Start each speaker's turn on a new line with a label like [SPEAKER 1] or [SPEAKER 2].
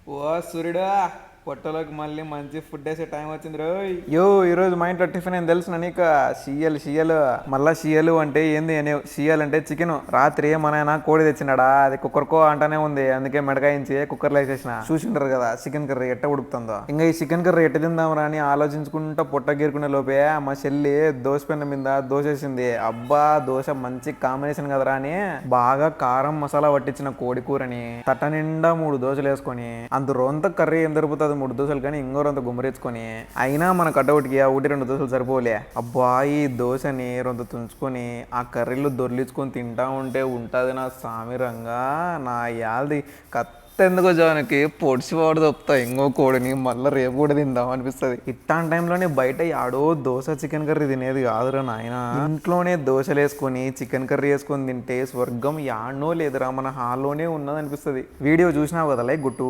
[SPEAKER 1] ఓ సూర్యుడా, పొట్టలోకి మళ్ళీ మంచి ఫుడ్ వేసే టైం వచ్చింది రోయ్. ఈరోజు మా ఇంట్లో టిఫిన్ ఏం తెలుసు నీకు? షియలు మళ్ళా షియలు అంటే ఏంది అనే షియల్ అంటే చికెన్. రాత్రి మన ఆయన కోడి తెచ్చినాడా, అది కుక్కర్కో అంటానే ఉంది, అందుకే మెడకాయించి కుక్కర్లో వేసేసిన. చూసిండ్రు కదా చికెన్ కర్రీ ఎట్ట ఉడుకుతుందో. ఇంకా ఈ చికెన్ కర్రీ ఎట్ట తిందామరా అని ఆలోచించుకుంటా పొట్ట గీరుకునే లోపే మా చెల్లి దోశ పెన్న మీద దోశ వేసింది. అబ్బా దోశ మంచి కాంబినేషన్ కదరా అని బాగా కారం మసాలా పట్టించిన కోడి కూరని తట్ట నిండా 3 దోశలు వేసుకొని అందురోంత కర్రీ ఏం దొరుకుతుంది 3 దోశలు కానీ ఇంకోరంత గుమ్మరించుకొని అయినా మన కటౌట్కి ఆ 1-2 దోశలు సరిపోలే. అబ్బా ఈ దోశని రొంత తుంచుకొని ఆ కర్రీలో దొర్లించుకొని తింటా ఉంటే ఉంటుంది నా సామిరంగా. నా యాల్ది ఎందుకో జానికి పొడిచివాడు తప్పుతా ఇంకో కోడిని మళ్ళీ రేపు కూడా తిందాం అనిపిస్తుంది. ఇట్లాంటి టైంలోనే బయట ఆడో దోశ చికెన్ కర్రీ తినేది కాదురా నాయన. ఇంట్లోనే దోశలు వేసుకొని చికెన్ కర్రీ వేసుకొని తింటే స్వర్గం యాడనో లేదురా, మన హాల్లోనే ఉన్నది అనిపిస్తుంది. వీడియో చూసినావు కదా లైక్ గుట్టు.